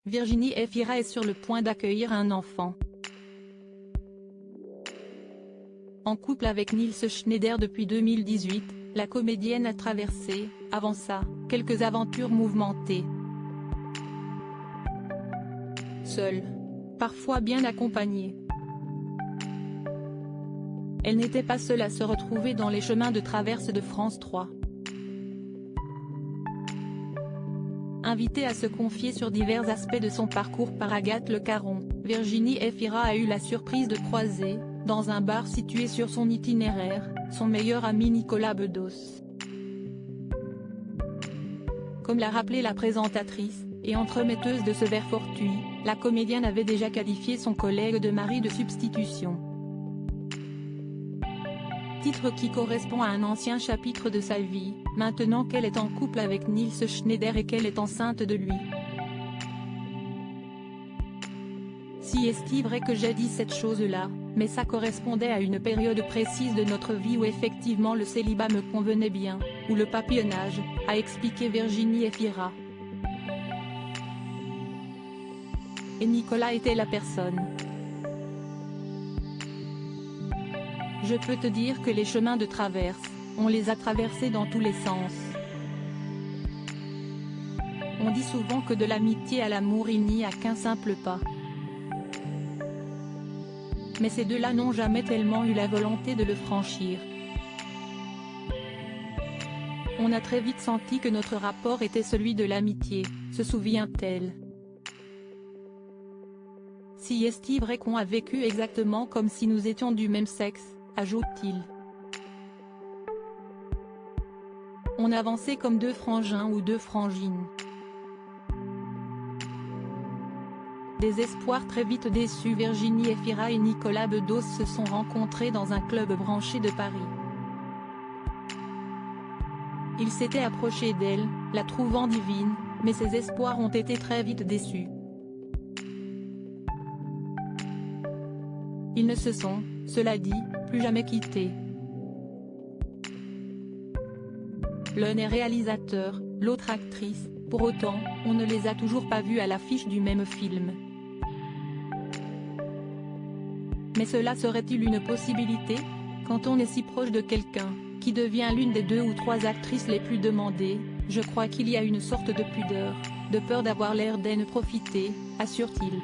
Virginie Efira est sur le point d'accueillir un enfant. En couple avec Nils Schneider depuis 2018, la comédienne a traversé, avant ça, quelques aventures mouvementées. Seule. Parfois bien accompagnée. Elle n'était pas seule à se retrouver dans les chemins de traverse de France 3. Invitée à se confier sur divers aspects de son parcours par Agathe Le Caron, Virginie Efira a eu la surprise de croiser, dans un bar situé sur son itinéraire, son meilleur ami Nicolas Bedos. Comme l'a rappelé la présentatrice, et entremetteuse de ce verre fortuit, la comédienne avait déjà qualifié son collègue de mari de substitution. Titre qui correspond à un ancien chapitre de sa vie, maintenant qu'elle est en couple avec Nils Schneider et qu'elle est enceinte de lui. Si est-il vrai que j'ai dit cette chose-là, mais ça correspondait à une période précise de notre vie où effectivement le célibat me convenait bien, ou le papillonnage, a expliqué Virginie Efira. Et Nicolas était la personne. Je peux te dire que les chemins de traverse, on les a traversés dans tous les sens. On dit souvent que de l'amitié à l'amour il n'y a qu'un simple pas. Mais ces deux-là n'ont jamais tellement eu la volonté de le franchir. On a très vite senti que notre rapport était celui de l'amitié, se souvient-elle. Si est-il vrai qu'on a vécu exactement comme si nous étions du même sexe, ajoute-t-il. On avançait comme deux frangins ou deux frangines. Des espoirs très vite déçus. Virginie Efira et Nicolas Bedos se sont rencontrés dans un club branché de Paris. Il s'était approché d'elle, la trouvant divine, mais ses espoirs ont été très vite déçus. Ils ne se sont, cela dit, plus jamais quittés. L'un est réalisateur, l'autre actrice, pour autant, on ne les a toujours pas vus à l'affiche du même film. Mais cela serait-il une possibilité, quand on est si proche de quelqu'un, qui devient l'une des 2 ou 3 actrices les plus demandées? Je crois qu'il y a une sorte de pudeur, de peur d'avoir l'air d'en profiter, assure-t-il.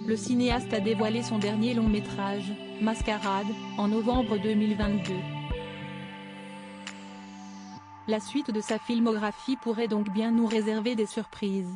Le cinéaste a dévoilé son dernier long métrage, Mascarade, en novembre 2022. La suite de sa filmographie pourrait donc bien nous réserver des surprises.